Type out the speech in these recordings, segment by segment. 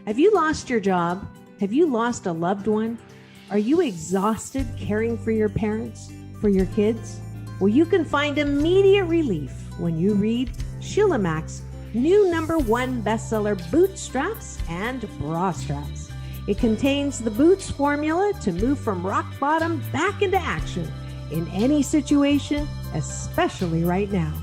Have you lost your job? Have you lost a loved one? Are you exhausted caring for your parents, for your kids? Well, you can find immediate relief when you read Sheila Mac's new #1 bestseller, Bootstraps and Bra Straps. It contains the Boots formula to move from rock bottom back into action in any situation, especially right now.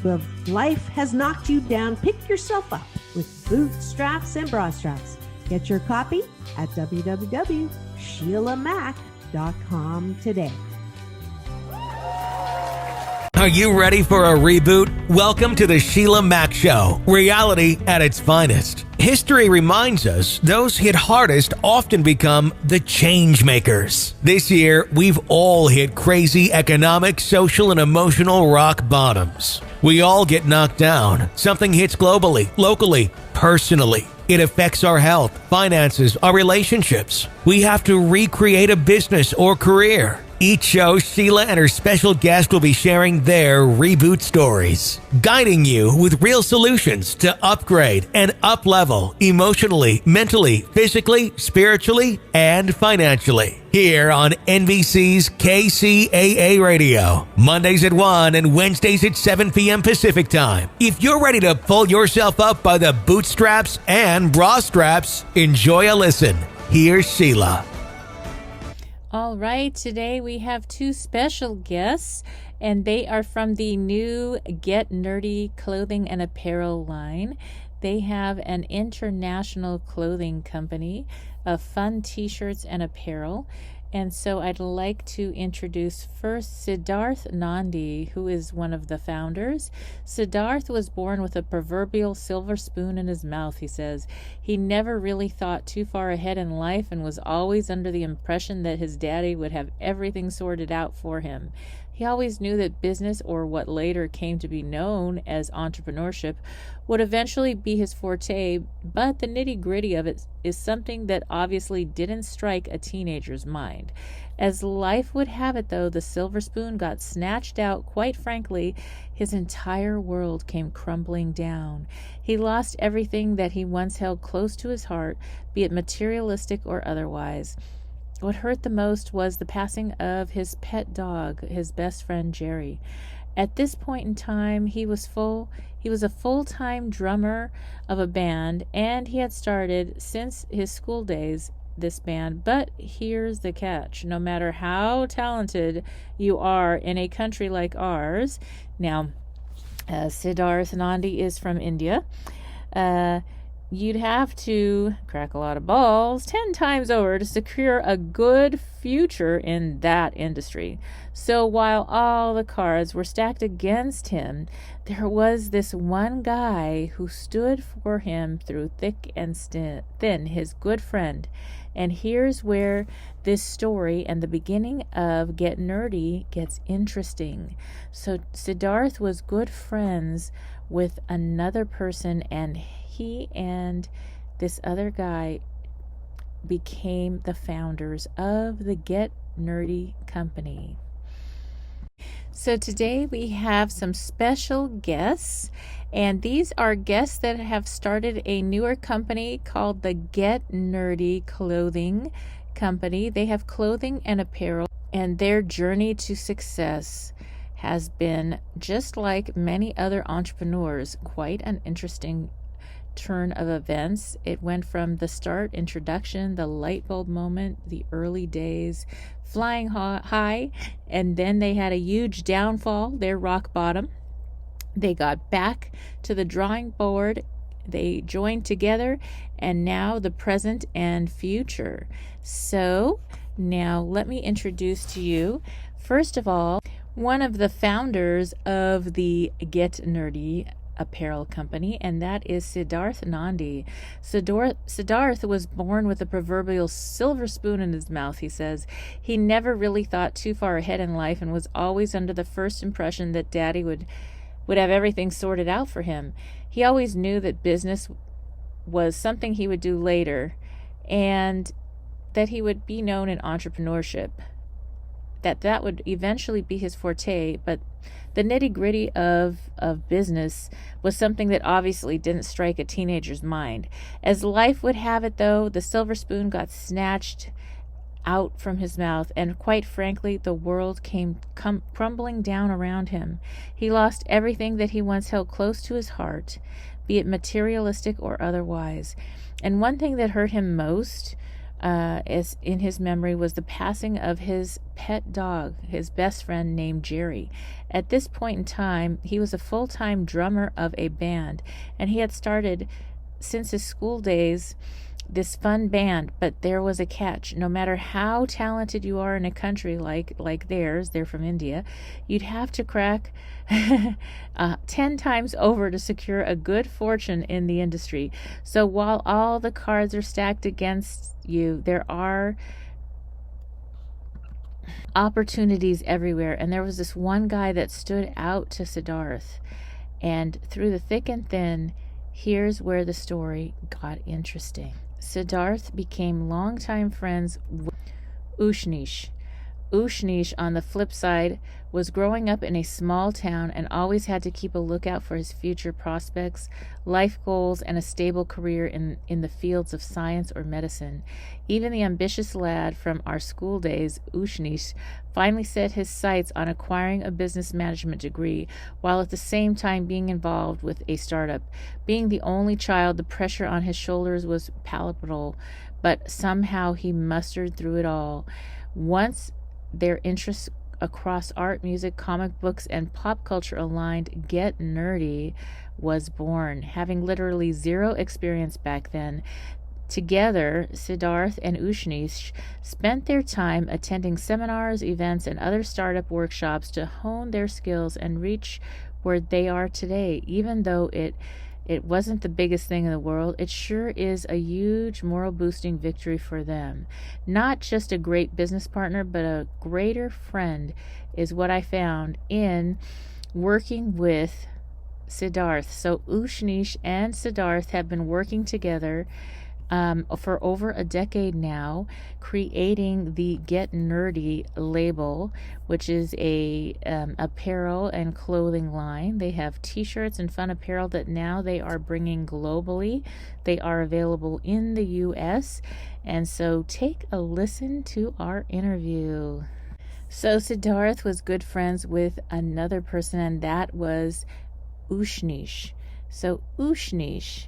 If life has knocked you down, pick yourself up with Bootstraps and Bra Straps. Get your copy at www.sheilamac.com today. Are you ready for a reboot? Welcome to the Sheila Mac Show, reality at its finest. History reminds us those hit hardest often become the change makers. This year, we've all hit crazy economic, social, and emotional rock bottoms. We all get knocked down. Something hits globally, locally, personally. It affects our health, finances, our relationships. We have to recreate a business or career. Each show, Sheila and her special guest will be sharing their reboot stories, guiding you with real solutions to upgrade and up-level emotionally, mentally, physically, spiritually, and financially. Here on NBC's KCAA Radio, Mondays at 1 and Wednesdays at 7 p.m. Pacific Time. If you're ready to pull yourself up by the bootstraps and bra straps, enjoy a listen. Here's Sheila. All right, today we have two special guests, and they are from the new GetNerdy clothing and apparel line. They have an international clothing company of fun t-shirts and apparel. And so I'd like to introduce first Siddharth Nandi, who is one of the founders. Siddharth was born with a proverbial silver spoon in his mouth, he says. He never really thought too far ahead in life and was always under the impression that his daddy would have everything sorted out for him. He always knew that business, or what later came to be known as entrepreneurship, would eventually be his forte, but the nitty-gritty of it is something that obviously didn't strike a teenager's mind. As life would have it, though, the silver spoon got snatched out. Quite frankly, his entire world came crumbling down. He lost everything that he once held close to his heart, be it materialistic or otherwise. What hurt the most was the passing of his pet dog, his best friend Jerry. At this point in time, he was a full-time drummer of a band, and he had started since his school days this band. But here's the catch. No matter how talented you are in a country like ours, now Siddharth Nandi is from India, you'd have to crack a lot of balls 10 times over to secure a good future in that industry. So while all the cards were stacked against him, there was this one guy who stood for him through thick and thin, his good friend. And here's where this story and the beginning of Get Nerdy gets interesting. So Siddharth was good friends with another person, and he and this other guy became the founders of the Get Nerdy company. So today we have some special guests, and these are guests that have started a newer company called the Get Nerdy Clothing Company. They have clothing and apparel, and their journey to success has been, just like many other entrepreneurs, quite an interesting turn of events. It went from the start, introduction, the light bulb moment, the early days, flying high, and then they had a huge downfall, their rock bottom. They got back to the drawing board, they joined together, and now the present and future. So now let me introduce to you, first of all, one of the founders of the Get Nerdy apparel company, and that is Siddharth Nandi. Siddharth was born with a proverbial silver spoon in his mouth, he says. He never really thought too far ahead in life and was always under the first impression that daddy would have everything sorted out for him. He always knew that business was something he would do later, and that he would be known in entrepreneurship, that would eventually be his forte, but The nitty-gritty of business was something that obviously didn't strike a teenager's mind. As life would have it, though, the silver spoon got snatched out from his mouth, and quite frankly, the world came crumbling down around him. He lost everything that he once held close to his heart, be it materialistic or otherwise. And one thing that hurt him most, is in his memory, was the passing of his pet dog, his best friend named Jerry. At this point in time, he was a full-time drummer of a band, and he had started since his school days this fun band, but there was a catch. No matter how talented you are in a country like theirs, they're from India, you'd have to crack 10 times over to secure a good fortune in the industry. So while all the cards are stacked against you, there are opportunities everywhere. And there was this one guy that stood out to Siddharth. And through the thick and thin, here's where the story got interesting. Siddharth became longtime friends with Ushnish. Ushnish, on the flip side, was growing up in a small town and always had to keep a lookout for his future prospects, life goals, and a stable career in the fields of science or medicine. Even the ambitious lad from our school days, Ushnish, finally set his sights on acquiring a business management degree, while at the same time being involved with a startup. Being the only child, the pressure on his shoulders was palpable, but somehow he mustered through it all. Once their interests across art, music, comic books, and pop culture aligned, GetNerdy was born. Having literally zero experience back then, together, Siddharth and Ushnish spent their time attending seminars, events, and other startup workshops to hone their skills and reach where they are today. Even though it wasn't the biggest thing in the world, it sure is a huge moral boosting victory for them. Not just a great business partner, but a greater friend is what I found in working with Siddharth. So Ushnish and Siddharth have been working together for over a decade now, creating the GetNerdy label, which is a apparel and clothing line. They have t-shirts and fun apparel that now they are bringing globally. They are available in the US. And so take a listen to our interview. So Siddharth was good friends with another person, and that was Ushnish. So Ushnish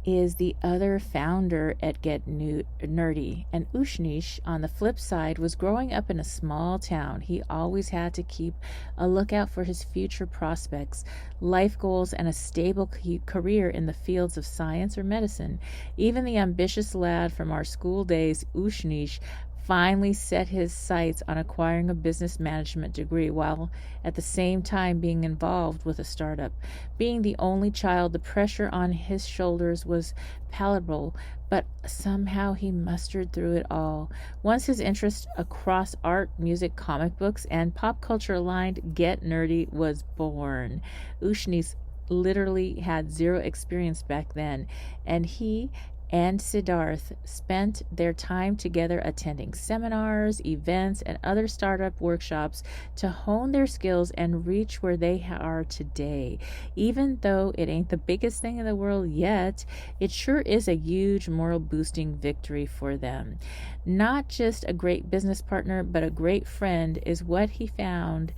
is the other founder at GetNerdy. And Ushnish, on the flip side, was growing up in a small town. He always had to keep a lookout for his future prospects, life goals, and a stable career in the fields of science or medicine. Even the ambitious lad from our school days, Ushnish, finally set his sights on acquiring a business management degree while at the same time being involved with a startup. Being the only child, the pressure on his shoulders was palpable, but somehow he mustered through it all. Once his interest across art, music, comic books, and pop culture aligned, GetNerdy was born. Ushnish literally had zero experience back then, and he and Siddharth spent their time together attending seminars, events, and other startup workshops to hone their skills and reach where they are today. Even though it ain't the biggest thing in the world yet, it sure is a huge moral boosting victory for them. Not just a great business partner, but a great friend is what he found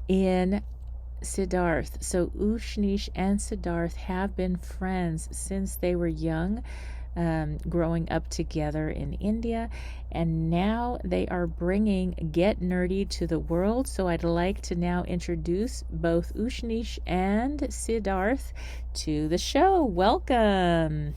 in Siddharth. So Ushnish and Siddharth have been friends since they were young, growing up together in India, and now they are bringing GetNerdy to the world. So I'd like to now introduce both Ushnish and Siddharth to the show. Welcome.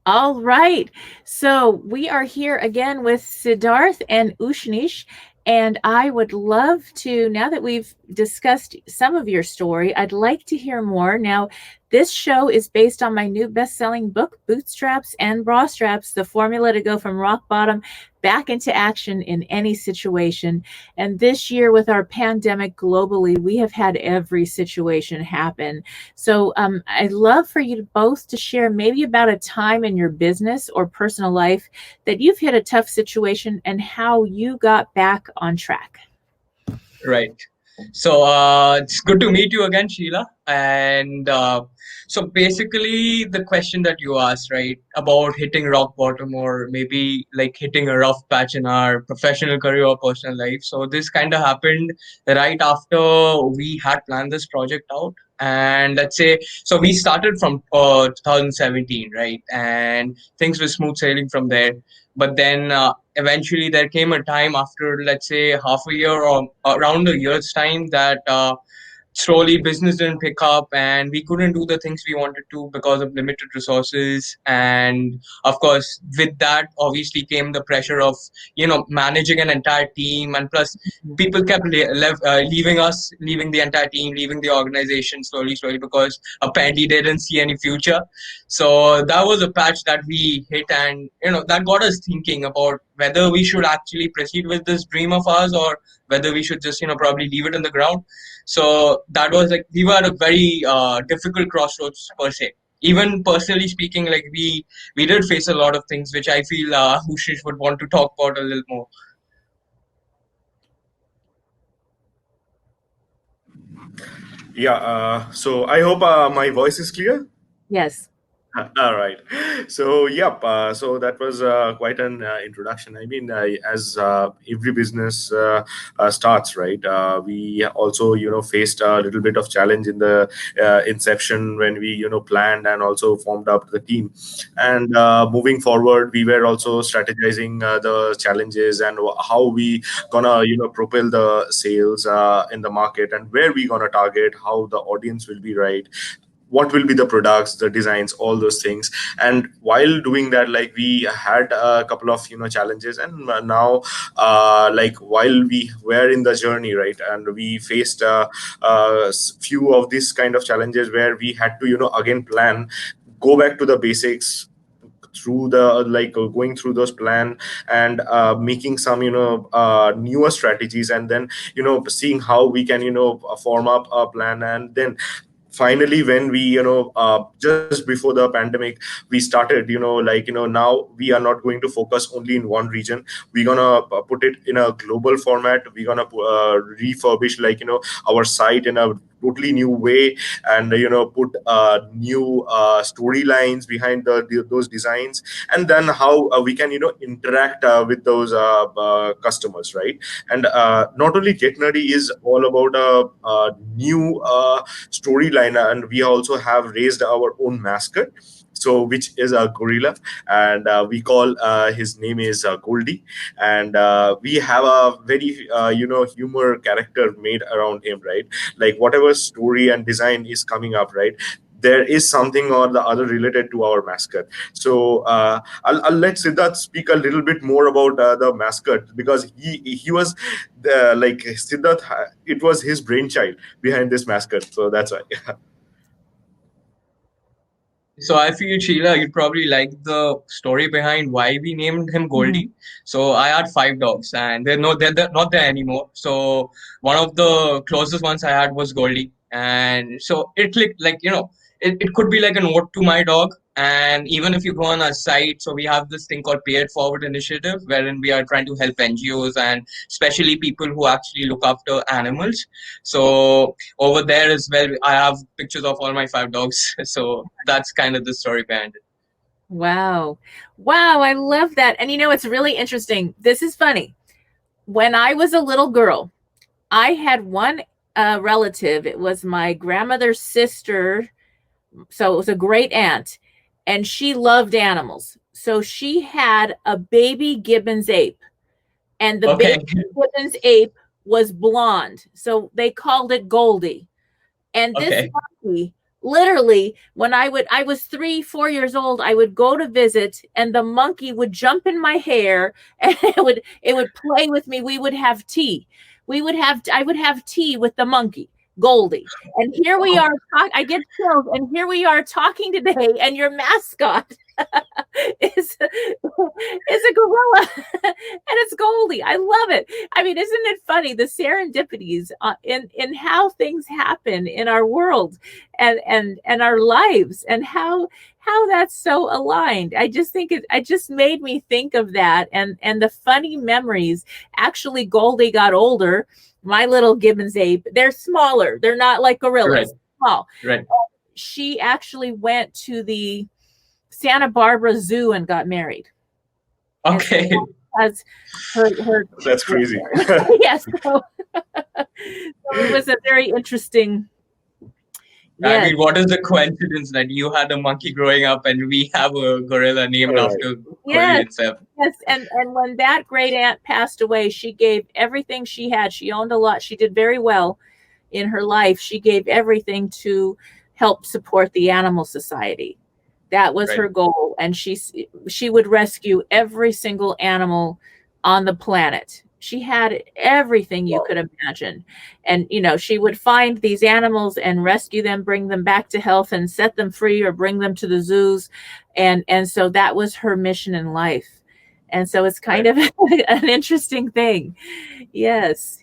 All right, so we are here again with Siddharth and Ushnish. And I would love to, now that we've discussed some of your story, I'd like to hear more. Now, This show is based on my new best-selling book, Bootstraps and Bra Straps, the formula to go from rock bottom back into action in any situation. And this year, with our pandemic globally, we have had every situation happen. So I'd love for you to both to share maybe about a time in your business or personal life that you've hit a tough situation and how you got back on track. Right. So it's good to meet you again, Sheila. And so basically, the question that you asked, right, about hitting rock bottom or maybe like hitting a rough patch in our professional career or personal life. So this kind of happened right after we had planned this project out. And let's say, so we started from 2017, right? And things were smooth sailing from there. But then eventually there came a time after, let's say, half a year or around a year's time that slowly business didn't pick up and we couldn't do the things we wanted to because of limited resources. And of course, with that obviously came the pressure of, managing an entire team. And plus people kept leaving us, leaving the entire team, leaving the organization slowly because apparently they didn't see any future. So that was a patch that we hit, and that got us thinking about whether we should actually proceed with this dream of ours or whether we should just probably leave it on the ground. So that was like, we were at a very difficult crossroads per se. Even personally speaking, like we did face a lot of things, which I feel Ushnish would want to talk about a little more. Yeah, so I hope my voice is clear. Yes. All right. So, yep. So that was quite an introduction. I mean, as every business starts, right? We also, faced a little bit of challenge in the inception when we, planned and also formed up the team. And moving forward, we were also strategizing the challenges and how we gonna, propel the sales in the market and where we gonna target, how the audience will be right, what will be the products, the designs, all those things. And while doing that, like we had a couple of challenges. And now like while we were in the journey, right, and we faced few of these kind of challenges where we had to again plan, go back to the basics, through the going through those plan and making some newer strategies, and then seeing how we can form up a plan. And then finally, when we just before the pandemic, we started now we are not going to focus only in one region. We're gonna put it in a global format. We're gonna refurbish our site in a totally new way, and put new storylines behind those designs, and then how we can interact with those customers, right? And not only GetNerdy is all about a new storyline, and we also have raised our own mascot, so which is a gorilla, and we call his name is Goldie. And we have a very humor character made around him, right? Like whatever story and design is coming up, right, there is something or the other related to our mascot. So I'll let Siddharth speak a little bit more about the mascot, because he was like Siddharth, it was his brainchild behind this mascot, so that's why. So I feel, Sheila, you'd probably like the story behind why we named him Goldie. Mm-hmm. So I had 5 dogs, and they're not there anymore. So one of the closest ones I had was Goldie, and so it clicked. Like it could be like an ode to my dog. And even if you go on our site, so we have this thing called Pay It Forward initiative, wherein we are trying to help NGOs and especially people who actually look after animals. So over there as well, I have pictures of all my 5 dogs. So that's kind of the story behind it. Wow. I love that. And it's really interesting. This is funny. When I was a little girl, I had one relative. It was my grandmother's sister. So it was a great aunt, and she loved animals. So she had a baby Gibbons ape, and the baby Gibbons ape was blonde. So they called it Goldie. And this monkey, literally, when I was 3-4 years old, I would go to visit, and the monkey would jump in my hair, and it would play with me. We would have tea. I would have tea with the monkey. Goldie. And here we are, I get chills, and here we are talking today, and your mascot is a gorilla, and it's Goldie. I love it. I mean, isn't it funny, the serendipities in how things happen in our world and our lives, and how that's so aligned. I just think it just made me think of that, and the funny memories. Actually, Goldie got older. My little Gibbons ape, they're smaller. They're not like gorillas. Right. Small. Right. She actually went to the Santa Barbara Zoo and got married. Okay. As her That's crazy. yes. So it was a very interesting. I mean, what is the coincidence that you had a monkey growing up and we have a gorilla named after Goldie itself? Yes, and when that great aunt passed away, she gave everything she had. She owned a lot. She did very well in her life. She gave everything to help support the animal society. That was her goal, and she would rescue every single animal on the planet. She had everything you could imagine. And, she would find these animals and rescue them, bring them back to health and set them free or bring them to the zoos. And so that was her mission in life. And so it's kind of an interesting thing. Yes.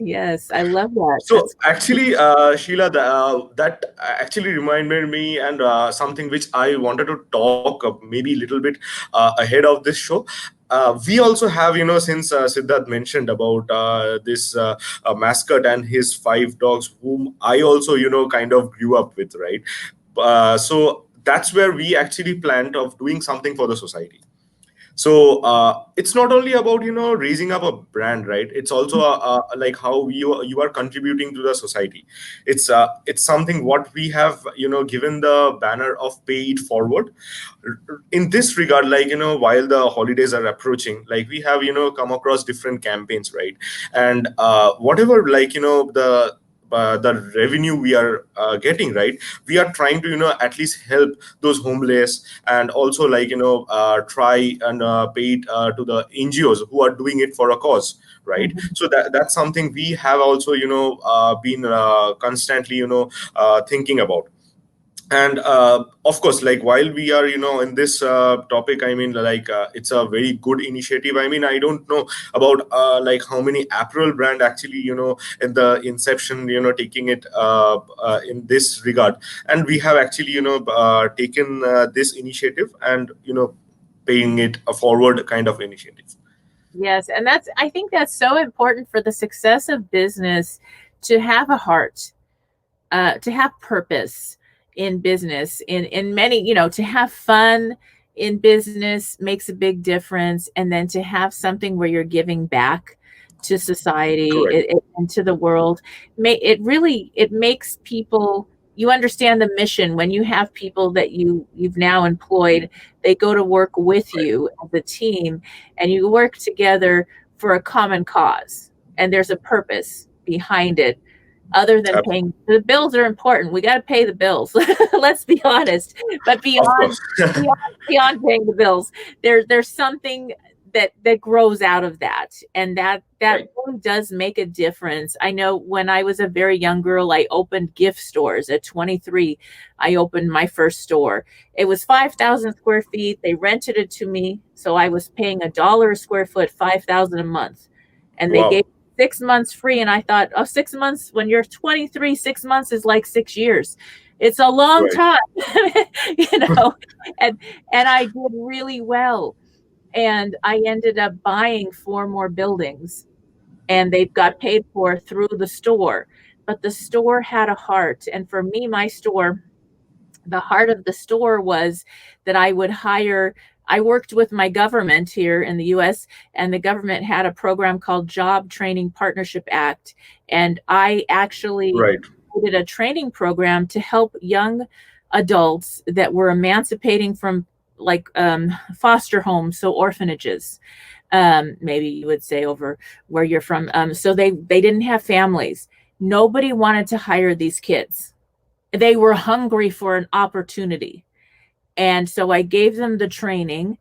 I love that. So actually, Sheila, that actually reminded me and something which I wanted to talk maybe a little bit ahead of this show. We also have, since Siddharth mentioned about this mascot and his 5 dogs, whom I also, kind of grew up with, right? So that's where we actually planned of doing something for the society. So it's not only about raising up a brand, right? It's also like how you are contributing to the society. It's something what we have given the banner of pay it forward. In this regard, like while the holidays are approaching, like we have come across different campaigns, right? And whatever like the revenue we are getting, right, we are trying to at least help those homeless, and also like try and pay it to the NGOs who are doing it for a cause, right? So that's something we have also been constantly thinking about. And of course, like while we are in this topic, I mean, like it's a very good initiative. I mean, I don't know about like how many apparel brand actually in the inception taking it in this regard, and we have actually taken this initiative and paying it a forward kind of initiative. Yes, and I think that's so important for the success of business, to have a heart, to have purpose in business, in many, to have fun in business makes a big difference. And then to have something where you're giving back to society and to the world, it makes people, you understand the mission when you have people that you've now employed. They go to work with you as a team, and you work together for a common cause, and there's a purpose behind it. Other than paying the bills are important. We got to pay the bills. Let's be honest. But beyond paying the bills, there's something that grows out of that, and that really does make a difference. I know when I was a very young girl, I opened gift stores. At 23, I opened my first store. It was 5,000 square feet. They rented it to me, so I was paying $1 a square foot, $5,000 a month, and they gave 6 months free. And I thought, 6 months, when you're 23, 6 months is like 6 years. It's a long time, and I did really well. And I ended up buying 4 more buildings, and they got paid for through the store. But the store had a heart. And for me, my store, the heart of the store was that I would hire. I worked with my government here in the US, and the government had a program called Job Training Partnership Act. And I actually did a training program to help young adults that were emancipating from like foster homes, so orphanages, maybe you would say over where you're from. So they didn't have families. Nobody wanted to hire these kids. They were hungry for an opportunity. And so I gave them the training,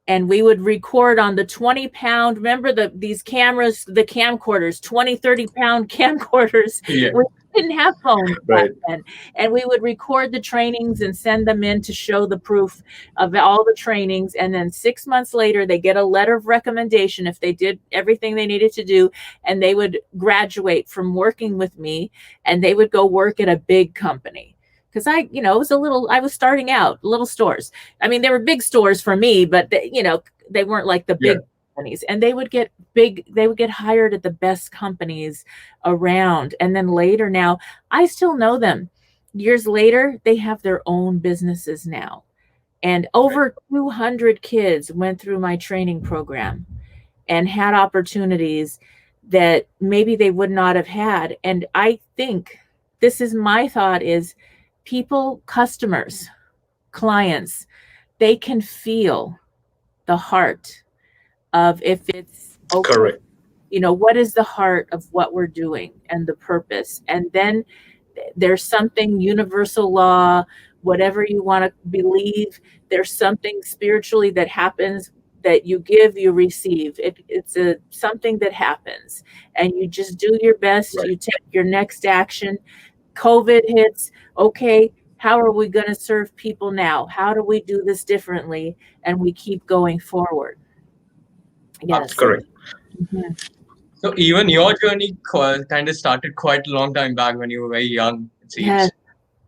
and we would record on the 20-pound, remember these cameras, the camcorders, 20, 30-pound camcorders. Yeah. didn't have phones back Right. then. And we would record the trainings and send them in to show the proof of all the trainings. And then 6 months later, they get a letter of recommendation if they did everything they needed to do. And they would graduate from working with me, and they would go work at a big company. Because I was starting out, little stores. I mean, they were big stores for me, but they weren't like the big companies. And they would get hired at the best companies around. And then later, now I still know them. Years later, they have their own businesses now. And over 200 kids went through my training program and had opportunities that maybe they would not have had. And I think this is my thought is, people, customers, clients, they can feel the heart of if it's okay. Correct. What is the heart of what we're doing and the purpose? And then there's something universal law, whatever you want to believe, there's something spiritually that happens that you give, you receive. It's something that happens, and you just do your best. Right. You take your next action. COVID hits. Okay, how are we going to serve people now? How do we do this differently? And we keep going forward. Yes. That's correct. Mm-hmm. So even your journey kind of started quite a long time back when you were very young, it seems.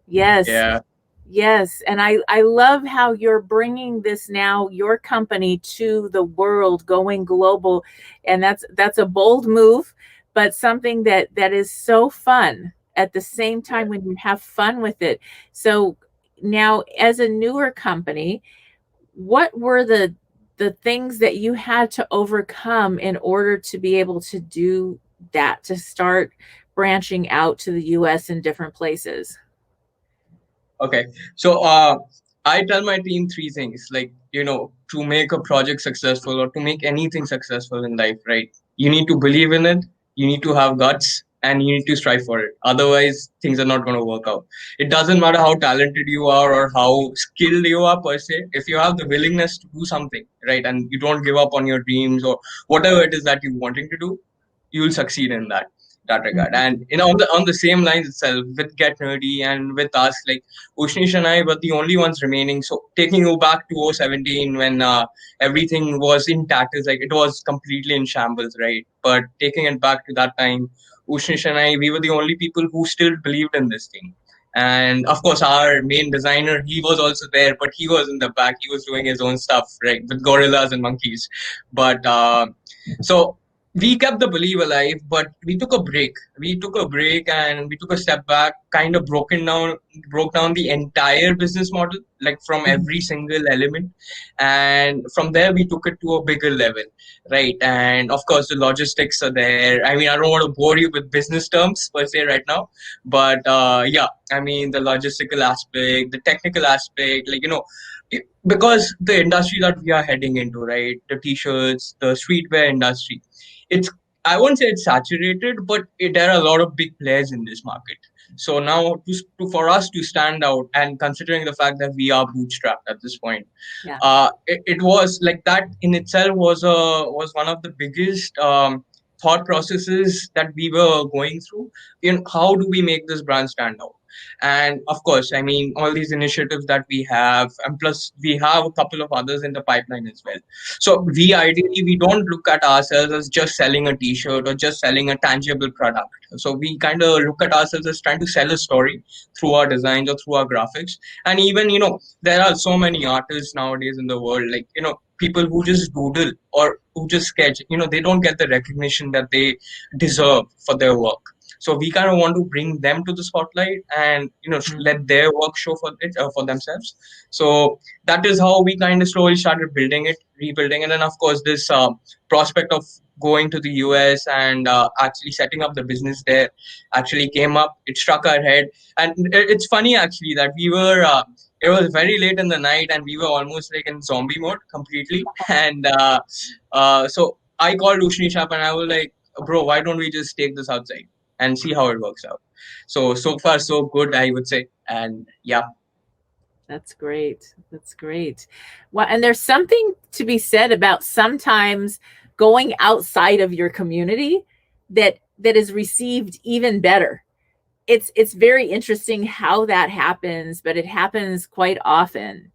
Yes. Yeah. Yes. And I love how you're bringing this now, your company, to the world, going global. And that's a bold move, but something that is so fun at the same time when you have fun with it. So now, as a newer company, what were the things that you had to overcome in order to be able to do that, to start branching out to the US and different places? Okay. So I tell my team 3 things, like, to make a project successful or to make anything successful in life, right? You need to believe in it, you need to have guts, and you need to strive for it. Otherwise, things are not going to work out. It doesn't matter how talented you are or how skilled you are per se. If you have the willingness to do something, right, and you don't give up on your dreams or whatever it is that you're wanting to do, you will succeed in that regard. And on the same lines itself, with GetNerdy and with us, like Ushnish and I were the only ones remaining. So taking you back to 2017 when everything was in tatters, like it was completely in shambles, right? But taking it back to that time, Ushnish and I, we were the only people who still believed in this thing. And of course, our main designer, he was also there, but he was in the back. He was doing his own stuff, right, with gorillas and monkeys. But so we kept the belief alive, but we took a break. And we took a step back, kind of broke down the entire business model, like from every single element. And from there, we took it to a bigger level, right? And of course, the logistics are there. I mean, I don't want to bore you with business terms per se right now, but I mean, the logistical aspect, the technical aspect, like, because the industry that we are heading into, right? The t-shirts, the streetwear industry, I won't say it's saturated, but there are a lot of big players in this market. So now, for us to stand out, and considering the fact that we are bootstrapped at this point, it was like that in itself was one of the biggest thought processes that we were going through. How do we make this brand stand out? And of course, I mean, all these initiatives that we have, and plus we have a couple of others in the pipeline as well. So we don't look at ourselves as just selling a t-shirt or just selling a tangible product. So we kind of look at ourselves as trying to sell a story through our designs or through our graphics. And even, there are so many artists nowadays in the world, like, people who just doodle or who just sketch, they don't get the recognition that they deserve for their work. So we kind of want to bring them to the spotlight and, let their work show for themselves. So that is how we kind of slowly started rebuilding. And then, of course, this prospect of going to the US and actually setting up the business there actually came up. It struck our head. And it's funny, actually, that we were... it was very late in the night and we were almost like in zombie mode completely. And so I called Ushnish up and I was like, bro, why don't we just take this outside and see how it works out? So far, so good, I would say. And yeah. That's great. That's great. Well, and there's something to be said about sometimes going outside of your community that is received even better. it's very interesting how that happens, but it happens quite often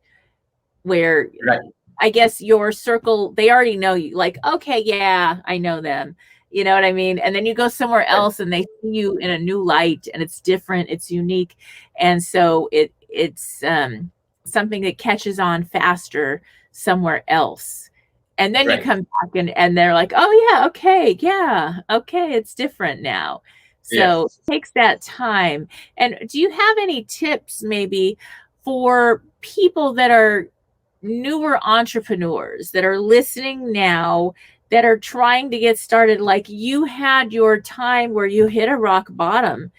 where Right. I guess your circle, they already know you, like, okay, yeah, I know them. You know what I mean? And then you go somewhere else and they see you in a new light, and it's different, it's unique. And so it's something that catches on faster somewhere else. And then you Right. come back and they're like, oh yeah, okay, it's different now. So Yes. it takes that time. And do you have any tips maybe for people that are newer entrepreneurs that are listening now, that are trying to get started? Like, you had your time where you hit a rock bottom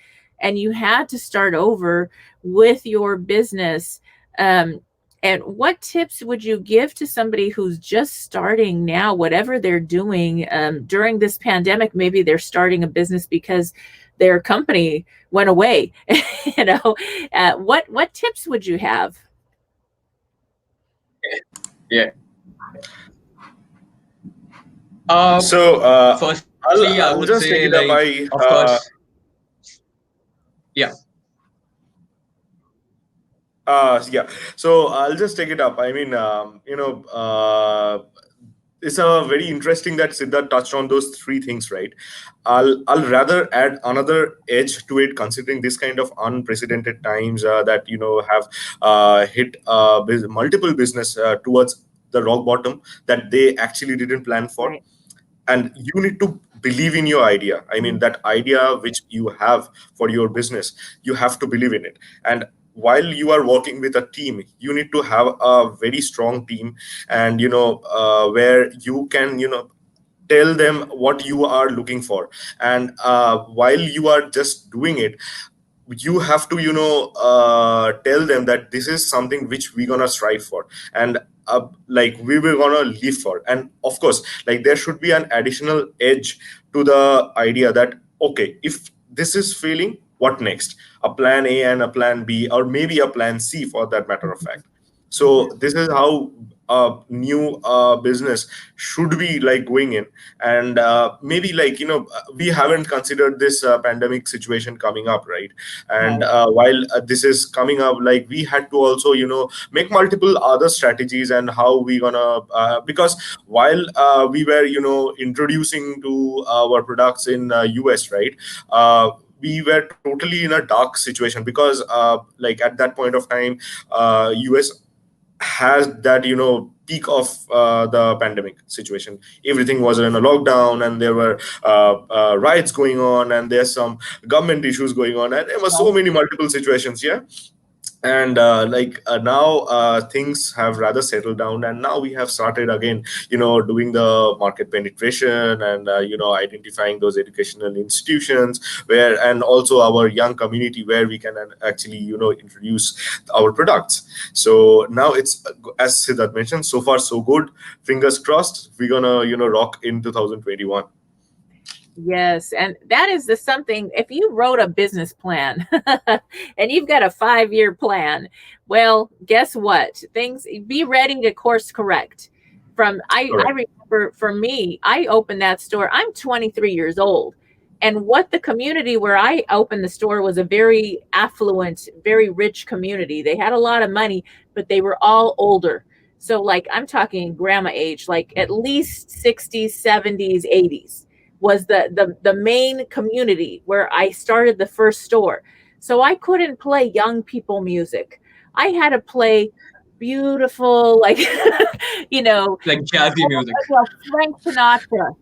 and you had to start over with your business. And what tips would you give to somebody who's just starting now, whatever they're doing during this pandemic? Maybe they're starting a business because their company went away. You know, what tips would you have? Yeah. So Firstly, I I'll would just take say, it up. like, of course, yeah. Yeah. So I'll just take it up. I mean, it's a very interesting that Siddharth touched on those three things, right? I'll rather add another edge to it, considering this kind of unprecedented times that have hit multiple business towards the rock bottom that they actually didn't plan for. Right. And you need to believe in your idea. I mean, that idea which you have for your business, you have to believe in it. And while you are working with a team, you need to have a very strong team, and where you can tell them what you are looking for. And while you are just doing it, you have to tell them that this is something which we're gonna strive for, and like we were gonna live for. And of course, like, there should be an additional edge to the idea that, okay, if this is failing, what next? A plan A and a plan B, or maybe a plan C, for that matter of fact. So this is how a new business should be like going in. And maybe, like, we haven't considered this pandemic situation coming up, right? And Right. while this is coming up, like, we had to also make multiple other strategies, and how we gonna because while we were introducing to our products in US, right? We were totally in a dark situation, because like, at that point of time, US has that peak of the pandemic situation. Everything was in a lockdown, and there were riots going on, and there's some government issues going on, and there were so many multiple situations. Yeah. And now things have rather settled down, and now we have started again doing the market penetration, and identifying those educational institutions where, and also our young community, where we can actually introduce our products. So now it's, as Siddharth mentioned, so far so good. Fingers crossed, we're gonna rock in 2021. Yes, and that is the something. If you wrote a business plan and you've got a 5-year plan, well, guess what? Things, be ready to course correct. I Correct. remember, for me, I opened that store. I'm 23 years old. And what the community where I opened the store was a very affluent, very rich community. They had a lot of money, but they were all older. So, like, I'm talking grandma age, like at least 60s, 70s, 80s was the main community where I started the first store. So I couldn't play young people music. I had to play beautiful, like, Like jazzy music. Frank Sinatra,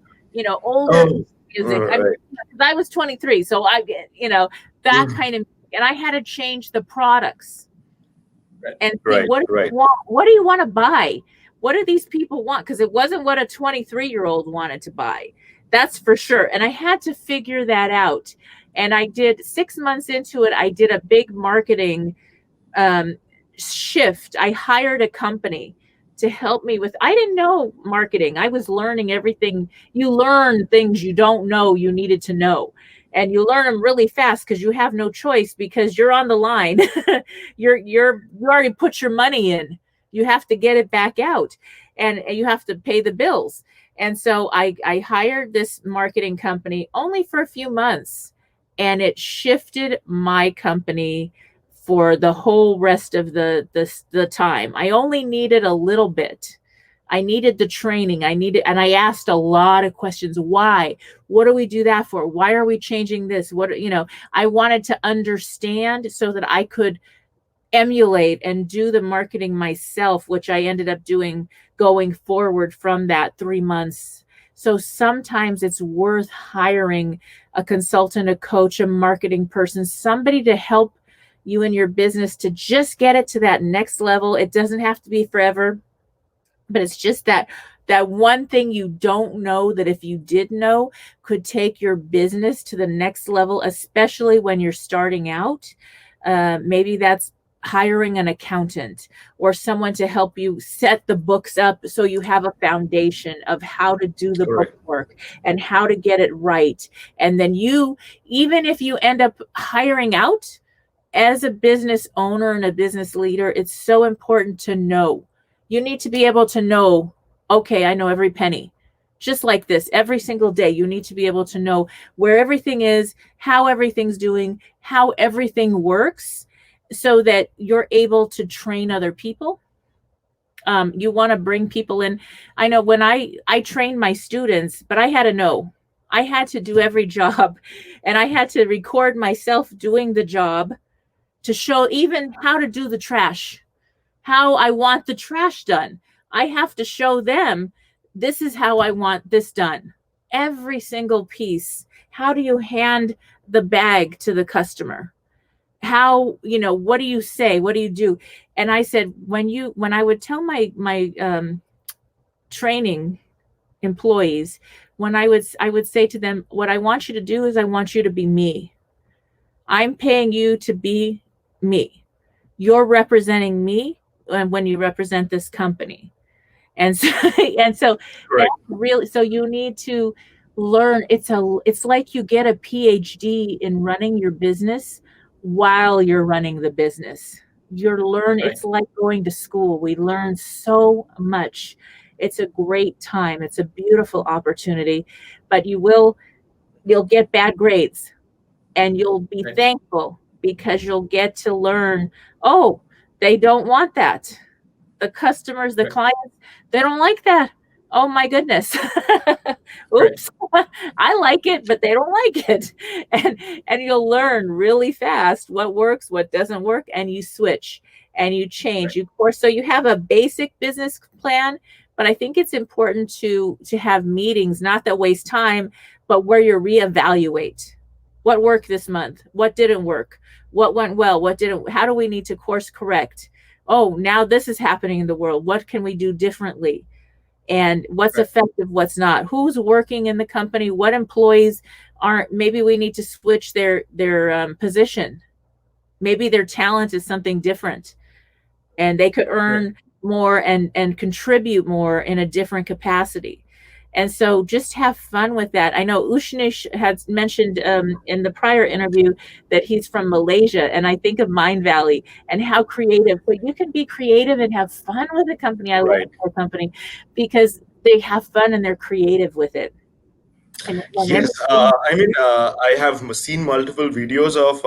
older Oh, music. I mean, right. 'cause I was 23, so I get, that kind of, and I had to change the products and see, Right. what do you Right. want? What do you want to buy? What do these people want? Because it wasn't what a 23-year-old wanted to buy. That's for sure. And I had to figure that out. And I did, 6 months into it, I did a big marketing shift. I hired a company to help me with, I didn't know marketing. I was learning everything. You learn things you don't know you needed to know. And you learn them really fast because you have no choice, because you're on the line. You already put your money in. You have to get it back out, and you have to pay the bills. And so I hired this marketing company only for a few months. and it shifted my company for the whole rest of the time. I only needed a little bit. I needed the training. And I asked a lot of questions. Why? What do we do that for? Why are we changing this? I wanted to understand so that I could emulate and do the marketing myself, which I ended up doing going forward from that 3 months. So sometimes it's worth hiring a consultant, a coach, a marketing person, somebody to help you in your business to just get it to that next level. It doesn't have to be forever, but it's just that one thing you don't know that if you did know could take your business to the next level, especially when you're starting out. Maybe that's hiring an accountant or someone to help you set the books up so you have a foundation of how to do the Correct. book work and how to get it right. And then even if you end up hiring out, as a business owner and a business leader, it's so important to know. You need to be able to know, okay, I know every penny. Just like this, every single day, you need to be able to know where everything is, how everything's doing, how everything works, so that you're able to train other people. You want to bring people in. I know when I trained my students, but I had to know. I had to do every job, and I had to record myself doing the job to show even how to do the trash, how I want the trash done. I have to show them this is how I want this done. Every single piece. How do you hand the bag to the customer? How, what do you say? What do you do? And I said, when I would tell my training employees, when I would say to them, what I want you to do is I want you to be me. I'm paying you to be me. You're representing me when you represent this company. And so that's really, so you need to learn. It's like you get a PhD in running your business while you're running the business. It's like going to school. We learn so much. It's a great time. It's a beautiful opportunity, but you'll get bad grades, and you'll be thankful because you'll get to learn, oh, they don't want that. The customers, the clients, they don't like that. Oh my goodness. Oops. I like it, but they don't like it. And you'll learn really fast what works, what doesn't work, and you switch and you change. You course, so you have a basic business plan, but I think it's important to have meetings, not that waste time, but where you reevaluate. What worked this month? What didn't work? What went well? What didn't? How do we need to course correct? Oh, now this is happening in the world. What can we do differently? And what's effective, what's not? Who's working in the company? What employees aren't? Maybe we need to switch their position. Maybe their talent is something different, and they could earn more and contribute more in a different capacity. And so just have fun with that. I know Ushnish had mentioned in the prior interview that he's from Malaysia, and I think of Mind Valley and how creative. So you can be creative and have fun with a company. I love our company because they have fun and they're creative with it. Yes, I have seen multiple videos of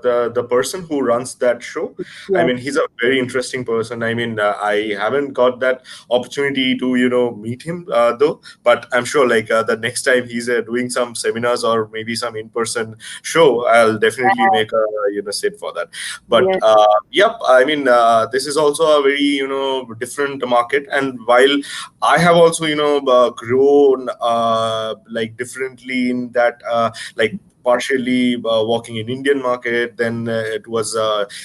the person who runs that show. I mean, he's a very interesting person. I mean, I haven't got that opportunity to meet him though, but I'm sure like the next time he's doing some seminars or maybe some in-person show, I'll definitely make a sit for that. But yep, I mean, this is also a very different market, and while I have also grown like differently in that like partially working in Indian market, then it was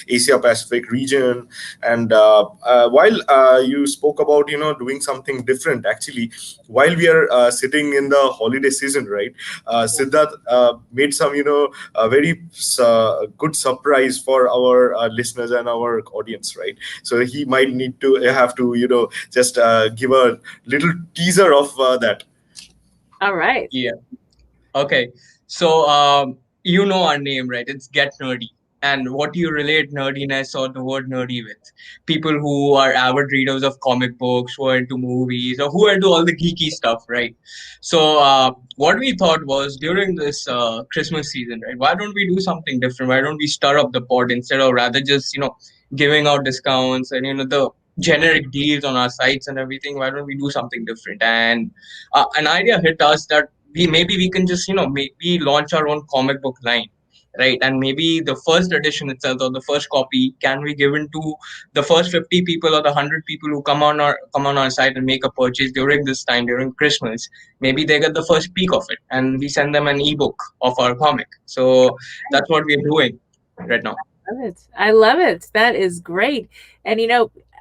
Asia Pacific region. And while you spoke about doing something different, actually while we are sitting in the holiday season, right, Siddharth made some a very good surprise for our listeners and our audience, right? So he might need to have to just give a little teaser of that. All right. Yeah. Okay. So, our name, right? It's GetNerdy. And what do you relate nerdiness or the word nerdy with? People who are avid readers of comic books, who are into movies, or who are into all the geeky stuff, right? So, what we thought was during this Christmas season, right? Why don't we do something different? Why don't we stir up the pot instead of rather just, giving out discounts and, the generic deals on our sites and everything? Why don't we do something different? And an idea hit us that we can just, maybe launch our own comic book line, right? And maybe the first edition itself or the first copy can be given to the first 50 people or the 100 people who come on our site and make a purchase during this time, during Christmas. Maybe they get the first peek of it, and we send them an ebook of our comic. So that's what we're doing right now. Love it. I love it. That is great. And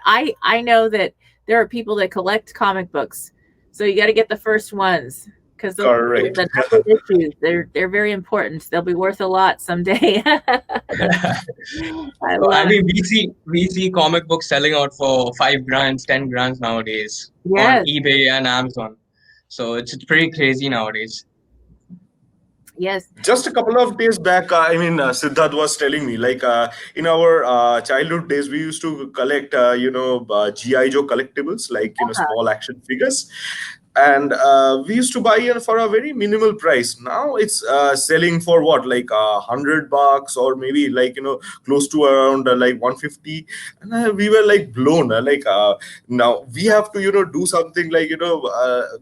I know that there are people that collect comic books, so you got to get the first ones, because the numbered issues, they're very important. They'll be worth a lot someday. I mean, we see comic books selling out for $5,000, $10,000 nowadays on eBay and Amazon. So it's pretty crazy nowadays. Yes. Just a couple of days back, Siddharth was telling me, like, in our childhood days, we used to collect, G.I. Joe collectibles, like, small action figures. And we used to buy it for a very minimal price. Now it's selling for what, like $100, or maybe like close to around like 150. And we were like blown. Now we have to do something like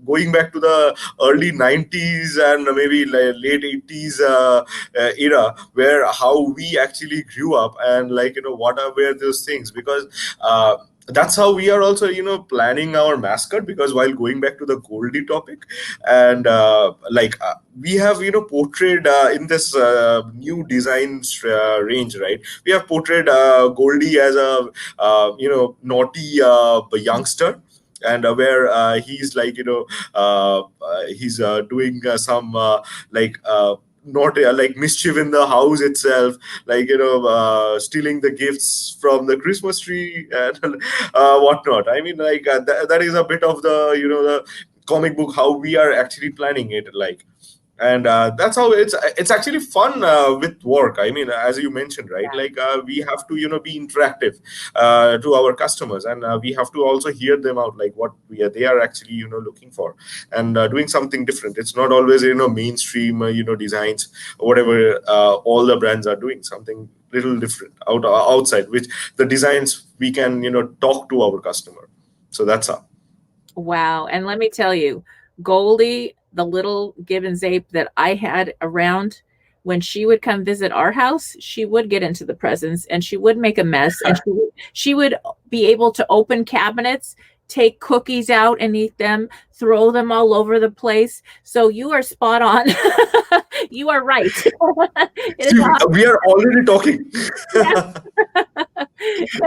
going back to the early 90s and maybe like late 80s era, where how we actually grew up, and like what were those things, because that's how we are also planning our mascot. Because while going back to the Goldie topic, and we have portrayed in this new design range, right? We have portrayed Goldie as a naughty youngster, and where he's like he's doing some not like mischief in the house itself, like stealing the gifts from the Christmas tree and whatnot. I mean, like that is a bit of the the comic book how we are actually planning it, like. And that's how it's actually fun with work. I mean, as you mentioned, right? Like we have to be interactive to our customers, and we have to also hear them out, like what they are actually looking for, and doing something different. It's not always mainstream designs or whatever all the brands are doing. Something little different outside, which the designs we can talk to our customer. So that's how. Wow. And let me tell you, Goldie, the little gibbon ape that I had around, when she would come visit our house, she would get into the presents and she would make a mess, and she would be able to open cabinets, take cookies out and eat them, throw them all over the place. So you are spot on. You are right. We are already talking.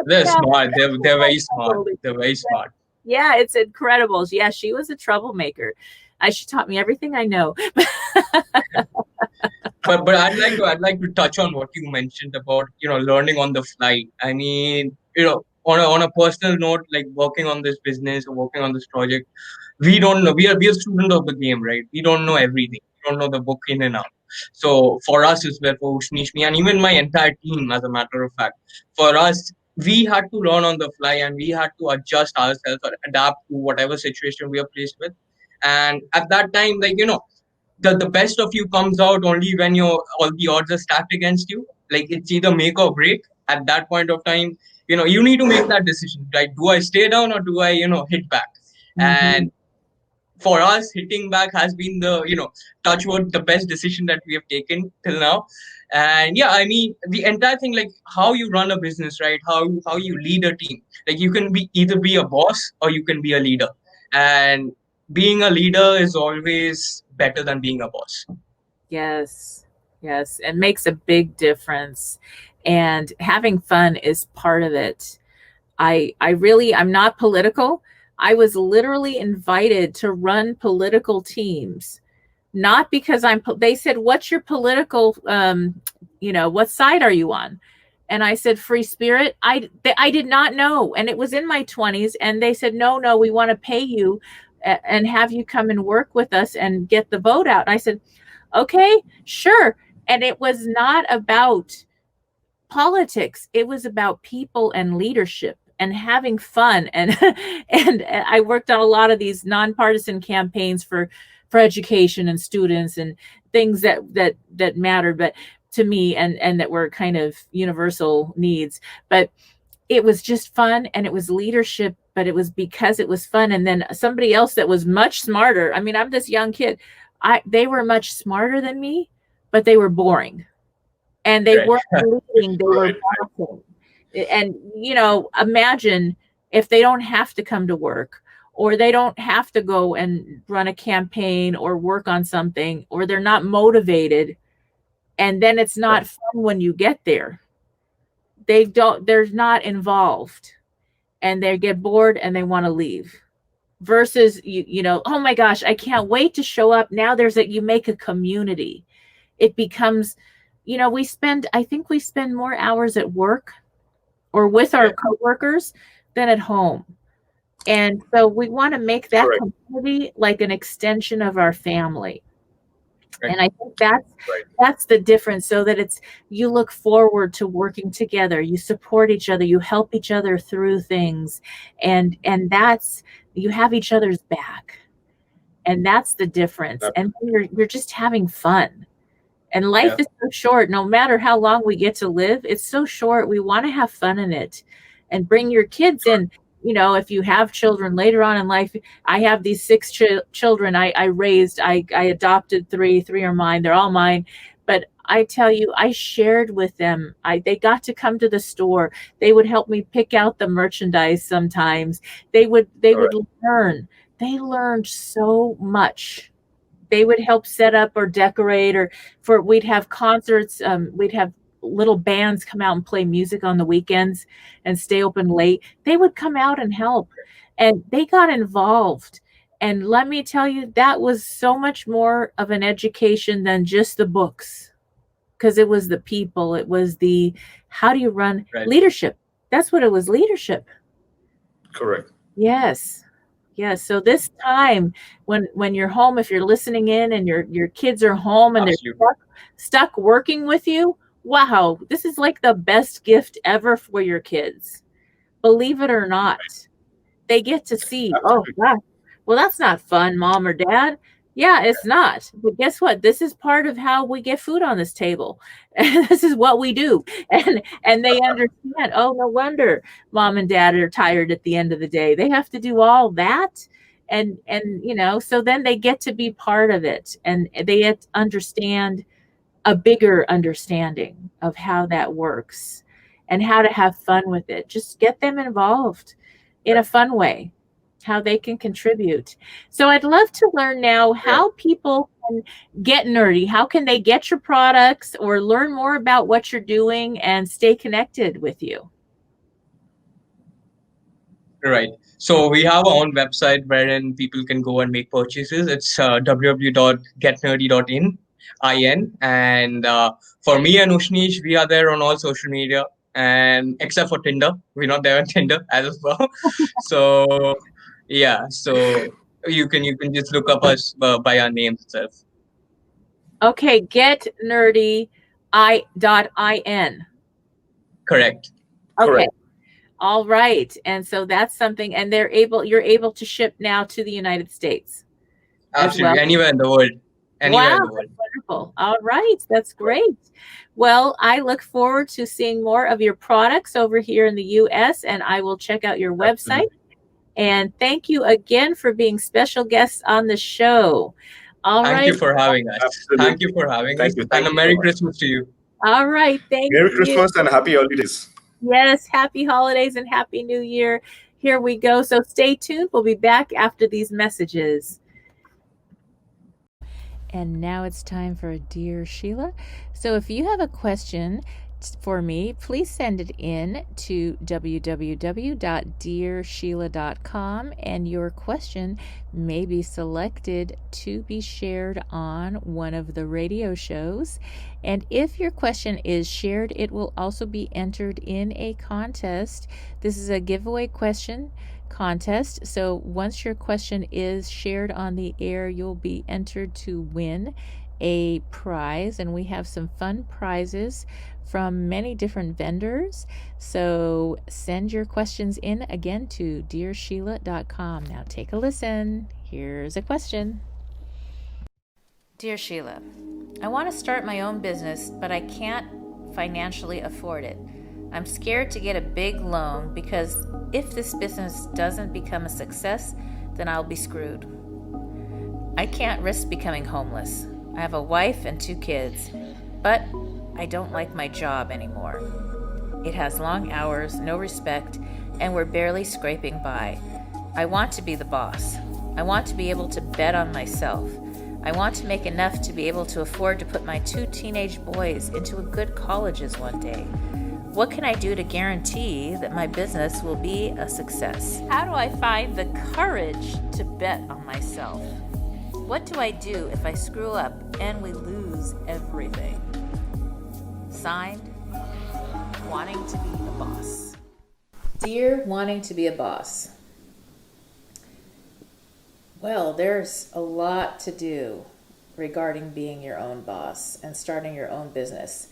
They're smart. They're very smart. They're very smart. Yeah, it's incredible. Yeah, she was a troublemaker. She taught me everything I know. But I'd like to touch on what you mentioned about learning on the fly. I mean, on a personal note, like working on this business or working on this project, we don't know. We are students of the game, right? We don't know everything. We don't know the book in and out. So for us as well, for Ushnish, me, and even my entire team, as a matter of fact, for us, we had to learn on the fly, and we had to adjust ourselves or adapt to whatever situation we are placed with. And at that time, like the best of you comes out only when all the odds are stacked against you. Like it's either make or break. At that point of time, you need to make that decision. Like, do I stay down or do I hit back? Mm-hmm. And for us, hitting back has been the touch wood, the best decision that we have taken till now. And yeah, I mean, the entire thing, like how you run a business, right? How you lead a team. Like you can either be a boss or you can be a leader. And being a leader is always better than being a boss. Yes. It makes a big difference. And having fun is part of it. I'm not political. I was literally invited to run political teams, not because they said, what's your political, what side are you on? And I said, free spirit. I did not know. And it was in my 20s. And they said, no, we want to pay you and have you come and work with us and get the vote out. And I said, okay, sure. And it was not about politics. It was about people and leadership and having fun. And and I worked on a lot of these nonpartisan campaigns for education and students and things that mattered, but to me, and that were kind of universal needs. But it was just fun, and it was leadership, but it was because it was fun. And then somebody else that was much smarter. I mean, I'm this young kid. They were much smarter than me, but they were boring. And they weren't leading, they were bossing. And, imagine if they don't have to come to work, or they don't have to go and run a campaign or work on something, or they're not motivated. And then it's not fun when you get there. They're not involved, and they get bored and they want to leave. Versus, oh my gosh, I can't wait to show up. Now you make a community. It becomes, I think we spend more hours at work or with our coworkers than at home. And so we want to make that community like an extension of our family. And I think that's the difference, so that you look forward to working together, you support each other, you help each other through things, and you have each other's back. And that's the difference. And you're just having fun. And life is so short. No matter how long we get to live, it's so short. We want to have fun in it, and bring your kids in. If you have children later on in life, I have these 6 children I raised. I adopted 3 are mine. They're all mine. But I tell you, I shared with them. They got to come to the store. They would help me pick out the merchandise sometimes. They would learn. They learned so much. They would help set up or decorate, we'd have concerts. We'd have little bands come out and play music on the weekends and stay open late. They would come out and help, and they got involved. And let me tell you, that was so much more of an education than just the books, because it was the people. It was the, how do you run leadership? That's what it was, leadership. Correct. Yes. So this time when you're home, if you're listening in and your kids are home and they're stuck working with you, wow, this is like the best gift ever for your kids. Believe it or not, they get to see, oh, gosh, well, that's not fun, Mom or Dad. Yeah, it's not. But guess what? This is part of how we get food on this table. And this is what we do. And they understand, oh, no wonder Mom and Dad are tired at the end of the day. They have to do all that. And so then they get to be part of it. And they get to understand a bigger understanding of how that works and how to have fun with it. Just get them involved in a fun way, how they can contribute. So I'd love to learn now how people can get nerdy. How can they get your products or learn more about what you're doing and stay connected with you? Right. So we have our own website wherein people can go and make purchases. It's www.getnerdy.in. And for me and Ushnish, we are there on all social media, and except for Tinder, we're not there on Tinder as well. So so you can just look up us by our names itself. Okay, GetNerdy.in. Correct. Okay. Correct. All right. And so that's something, and you're able to ship now to the United States. Absolutely, anywhere in the world. Wow, that's wonderful. All right, that's great. Well, I look forward to seeing more of your products over here in the U.S., and I will check out your website. And thank you again for being special guests on the show. Thank you for having us. Absolutely. Thank you for having us. Thank and you a Merry so much. Christmas to you. All right, thank you. Merry Christmas and Happy Holidays. Yes, happy holidays and Happy New Year. Here we go. So stay tuned. We'll be back after these messages. And now it's time for Dear Sheila. So if you have a question for me, please send it in to www.dearsheila.com, and your question may be selected to be shared on one of the radio shows. And if your question is shared, it will also be entered in a contest. This is a giveaway question contest. So once your question is shared on the air, you'll be entered to win a prize, and we have some fun prizes from many different vendors. So send your questions in again to dearsheila.com. Now take a listen. Here's a question. Dear Sheila, I want to start my own business, but I can't financially afford it. I'm scared to get a big loan because if this business doesn't become a success, then I'll be screwed. I can't risk becoming homeless. I have a wife and 2 kids, but I don't like my job anymore. It has long hours, no respect, and we're barely scraping by. I want to be the boss. I want to be able to bet on myself. I want to make enough to be able to afford to put my 2 teenage boys into a good colleges one day. What can I do to guarantee that my business will be a success? How do I find the courage to bet on myself? What do I do if I screw up and we lose everything? Signed, Wanting to be a Boss. Dear Wanting to be a Boss. Well, there's a lot to do regarding being your own boss and starting your own business.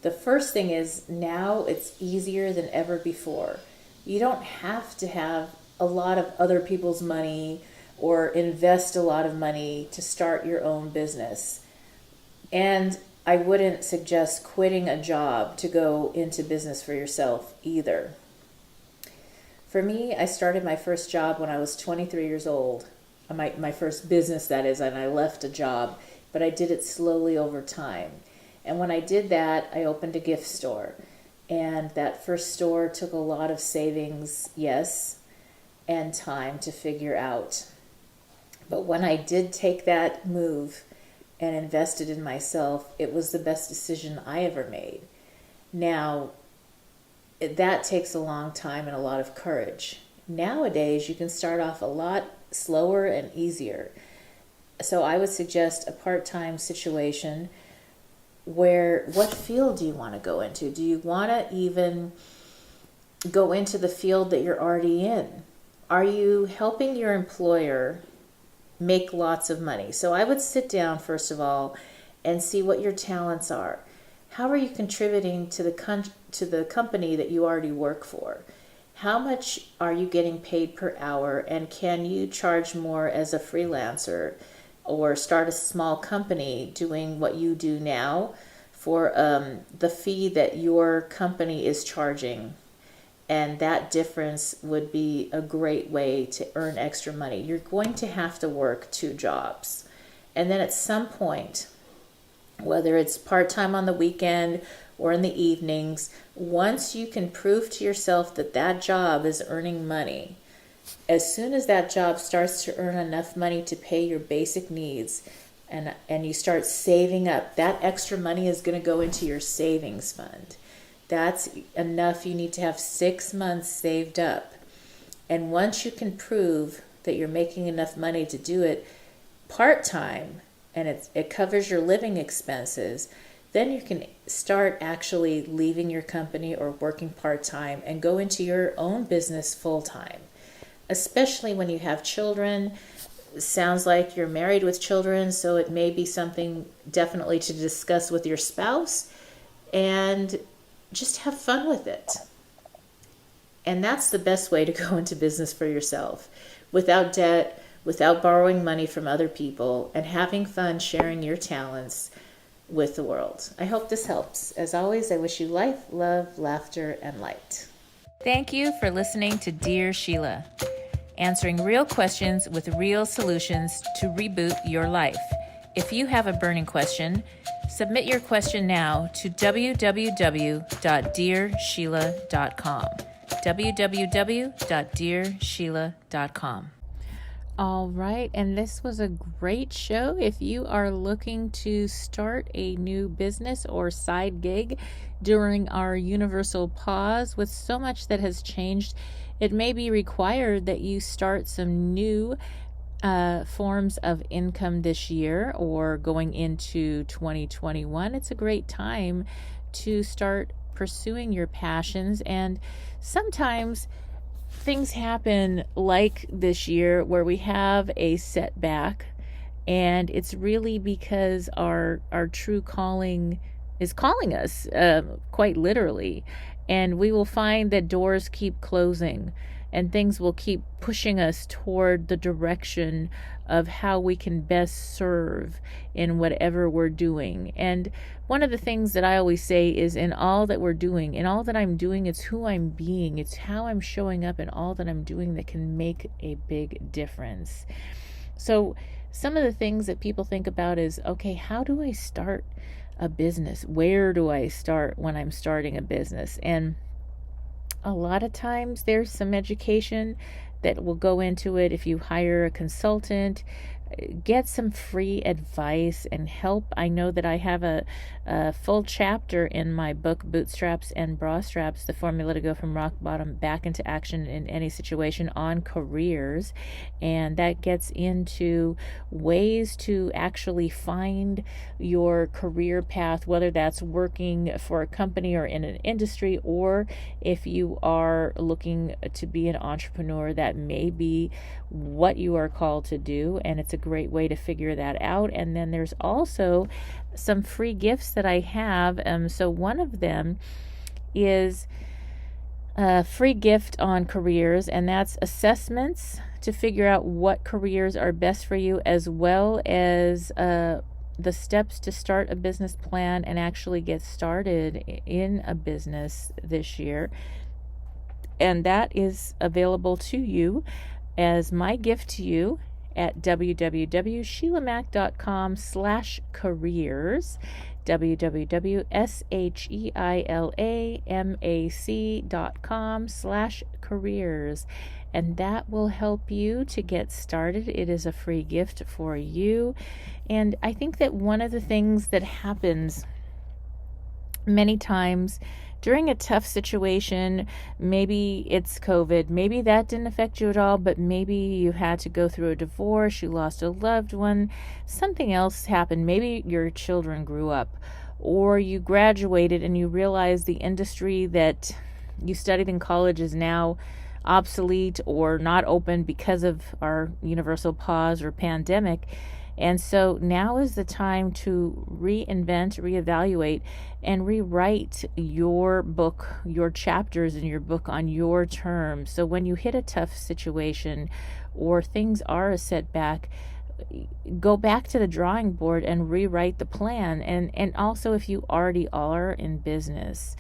The first thing is now it's easier than ever before. You don't have to have a lot of other people's money or invest a lot of money to start your own business. And I wouldn't suggest quitting a job to go into business for yourself either. For me, I started my first job when I was 23 years old. My first business, that is, and I left a job, but I did it slowly over time. And when I did that, I opened a gift store. And that first store took a lot of savings, yes, and time to figure out. But when I did take that move and invested in myself, it was the best decision I ever made. Now, that takes a long time and a lot of courage. Nowadays, you can start off a lot slower and easier. So I would suggest a part-time situation where, what field do you want to go into? Do you want to even go into the field that you're already in? Are you helping your employer make lots of money? So I would sit down, first of all, and see what your talents are. How are you contributing to the company that you already work for? How much are you getting paid per hour, and can you charge more as a freelancer or start a small company doing what you do now for the fee that your company is charging? And that difference would be a great way to earn extra money. You're going to have to work 2 jobs. And then at some point, whether it's part-time on the weekend or in the evenings, once you can prove to yourself that that job is earning money, as soon as that job starts to earn enough money to pay your basic needs and you start saving up, that extra money is going to go into your savings fund. That's enough. You need to have 6 months saved up. And once you can prove that you're making enough money to do it part-time and it covers your living expenses, then you can start actually leaving your company or working part-time and go into your own business full-time. Especially when you have children. Sounds like you're married with children, so it may be something definitely to discuss with your spouse and just have fun with it. And that's the best way to go into business for yourself, without debt, without borrowing money from other people, and having fun sharing your talents with the world. I hope this helps. As always, I wish you life, love, laughter, and light. Thank you for listening to Dear Sheila, answering real questions with real solutions to reboot your life. If you have a burning question, submit your question now to www.dearsheila.com. www.dearsheila.com. All right, and this was a great show. If you are looking to start a new business or side gig during our universal pause, with so much that has changed, it may be required that you start some new forms of income this year or going into 2021. It's a great time to start pursuing your passions. And sometimes things happen like this year where we have a setback And it's really because our true calling is calling us, quite literally. And we will find that doors keep closing and things will keep pushing us toward the direction of how we can best serve in whatever we're doing. And one of the things that I always say is, in all that we're doing, in all that I'm doing, it's who I'm being, it's how I'm showing up in all that I'm doing that can make a big difference. So some of the things that people think about is, okay, how do I start a business? Where do I start when I'm starting a business? And a lot of times there's some education that will go into it. If you hire a consultant, get some free advice and help. I know that I have a full chapter in my book, Bootstraps and Bra Straps, the formula to go from rock bottom back into action in any situation, on careers. And that gets into ways to actually find your career path, whether that's working for a company or in an industry, or if you are looking to be an entrepreneur, that may be what you are called to do. And it's a great way to figure that out. And then there's also some free gifts that I have. So one of them is a free gift on careers, and that's assessments to figure out what careers are best for you, as well as the steps to start a business plan and actually get started in a business this year. And that is available to you as my gift to you at www.sheilamac.com/careers, www.sheilamac.com/careers. And that will help you to get started. It is a free gift for you. And I think that one of the things that happens many times during a tough situation, maybe it's COVID, maybe that didn't affect you at all, but maybe you had to go through a divorce, you lost a loved one, something else happened, maybe your children grew up, or you graduated and you realized the industry that you studied in college is now obsolete or not open because of our universal pause or pandemic. And so now is the time to reinvent, reevaluate, and rewrite your book, your chapters in your book on your terms. So when you hit a tough situation or things are a setback, go back to the drawing board and rewrite the plan. And also, if you already are in business,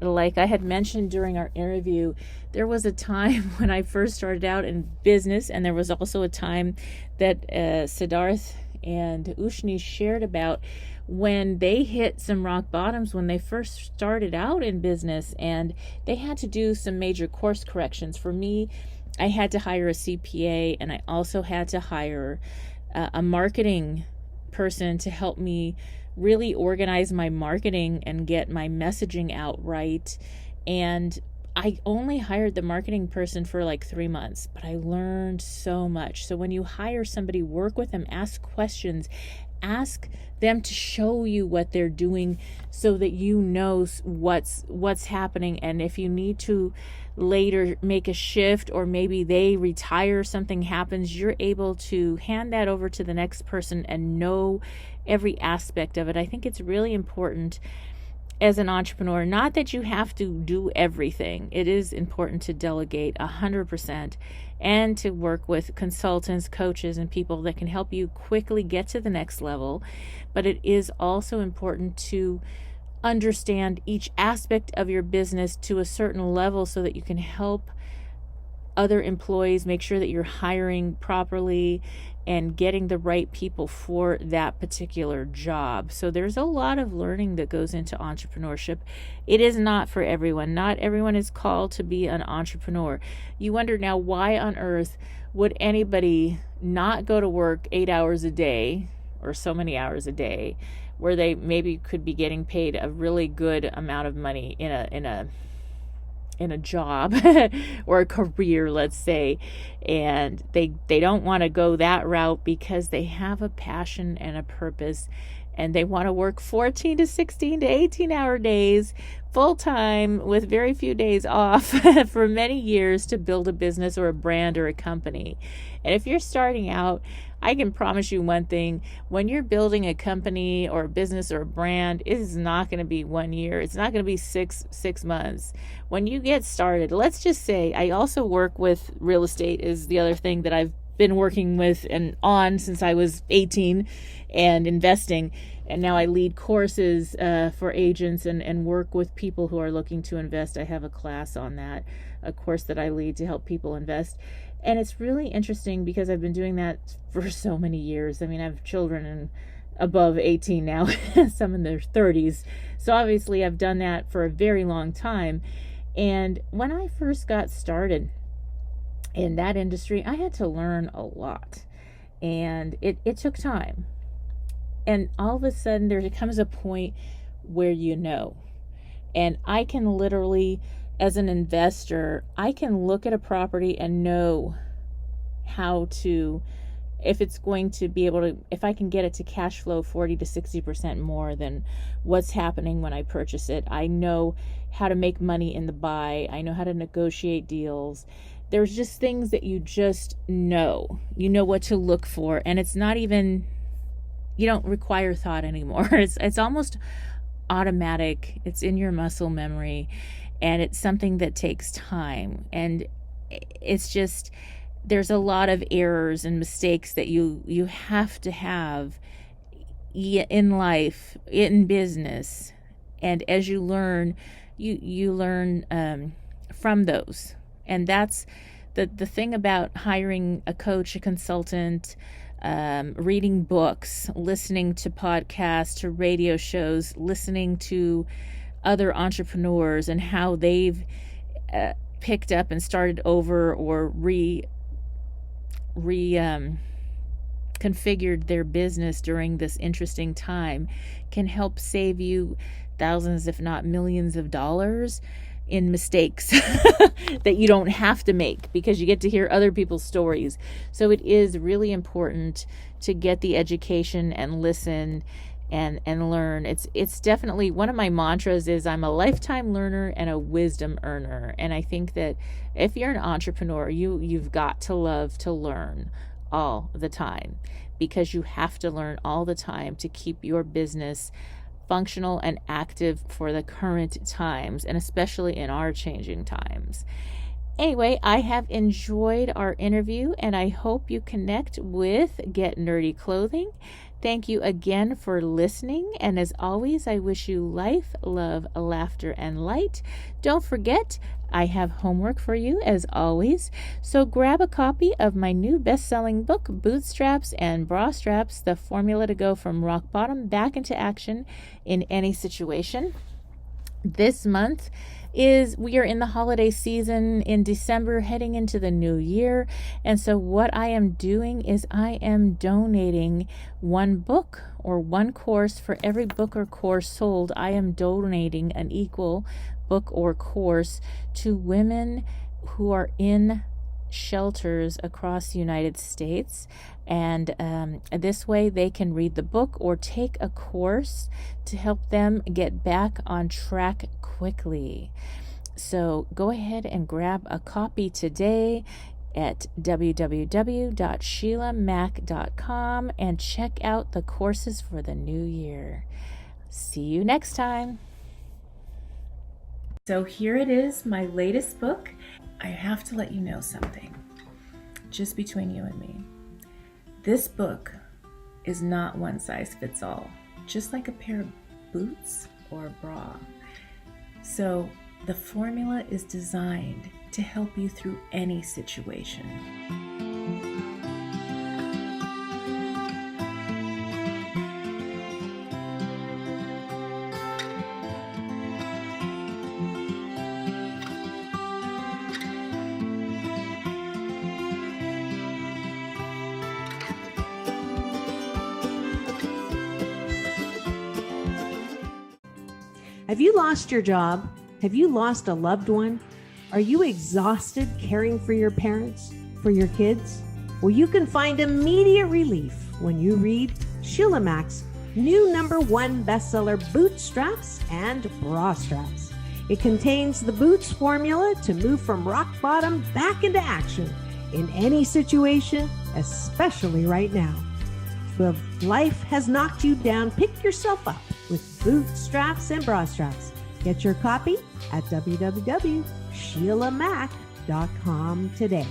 like I had mentioned during our interview, there was a time when I first started out in business, and there was also a time that Siddharth and Ushnish shared about when they hit some rock bottoms when they first started out in business, and they had to do some major course corrections. For me, I had to hire a CPA, and I also had to hire a marketing person to help me really organize my marketing and get my messaging out right. And I only hired the marketing person for like 3 months, but I learned so much. So when you hire somebody, work with them, ask questions, ask them to show you what they're doing so that you know what's happening. And if you need to later make a shift, or maybe they retire, something happens, you're able to hand that over to the next person and know every aspect of it. I think it's really important as an entrepreneur, not that you have to do everything. It is important to delegate 100% and to work with consultants, coaches, and people that can help you quickly get to the next level. But it is also important to understand each aspect of your business to a certain level so that you can help other employees, make sure that you're hiring properly and getting the right people for that particular job. So there's a lot of learning that goes into entrepreneurship. It is not for everyone. Not everyone is called to be an entrepreneur. You wonder now, why on earth would anybody not go to work 8 hours a day or so many hours a day, where they maybe could be getting paid a really good amount of money in a job or a career, let's say, and they don't want to go that route because they have a passion and a purpose and they want to work 14 to 16 to 18-hour days full-time with very few days off for many years to build a business or a brand or a company. And if you're starting out, I can promise you one thing: when you're building a company or a business or a brand, it is not going to be 1 year. It's not going to be six months. When you get started, let's just say, I also work with real estate is the other thing that I've been working with and on since I was 18, and investing. And now I lead courses for agents and work with people who are looking to invest. I have a class on that, a course that I lead to help people invest. And it's really interesting because I've been doing that for so many years. I mean, I have children and above 18 now, some in their 30s. So obviously I've done that for a very long time. And when I first got started in that industry, I had to learn a lot. And it took time. And all of a sudden there comes a point where you know. And I can literally, as an investor, I can look at a property and know how to, if it's going to be able to, if I can get it to cash flow 40 to 60% more than what's happening when I purchase it. I know how to make money in the buy. I know how to negotiate deals. There's just things that you just know. You know what to look for. And it's not even, you don't require thought anymore. It's almost automatic. It's in your muscle memory. And it's something that takes time. And it's just, there's a lot of errors and mistakes that you have to have in life, in business. And as you learn, you learn from those. And that's the thing about hiring a coach, a consultant, reading books, listening to podcasts, to radio shows, listening to other entrepreneurs and how they've picked up and started over or configured their business during this interesting time can help save you thousands, if not millions of dollars in mistakes that you don't have to make because you get to hear other people's stories. So it is really important to get the education and listen and learn. It's definitely one of my mantras is I'm a lifetime learner and a wisdom earner. And I think that if you're an entrepreneur, you've got to love to learn all the time, because you have to learn all the time to keep your business functional and active for the current times, and especially in our changing times. Anyway, I have enjoyed our interview, and I hope you connect with Get Nerdy Clothing. Thank you again for listening, and as always, I wish you life, love, laughter, and light. Don't forget, I have homework for you as always, so grab a copy of my new best-selling book, Bootstraps and Bra Straps, the formula to go from rock bottom back into action in any situation. This month we are in the holiday season in December, heading into the new year. And so what I am doing is I am donating one book or one course. For every book or course sold, I am donating an equal book or course to women who are in shelters across the United States. And this way they can read the book or take a course to help them get back on track quickly. So go ahead and grab a copy today at www.sheilamac.com and check out the courses for the new year. See you next time. So here it is, my latest book. I have to let you know something, just between you and me. This book is not one size fits all, just like a pair of boots or a bra. So the formula is designed to help you through any situation. Have you lost your job? Have you lost a loved one? Are you exhausted caring for your parents, for your kids? Well, you can find immediate relief when you read Sheila Mac's new #1 bestseller boot straps and bra straps. It contains the Boots formula to move from rock bottom back into action in any situation, especially right now. If life has knocked you down, pick yourself up with boot straps and bra straps. Get your copy at www.sheilamac.com today.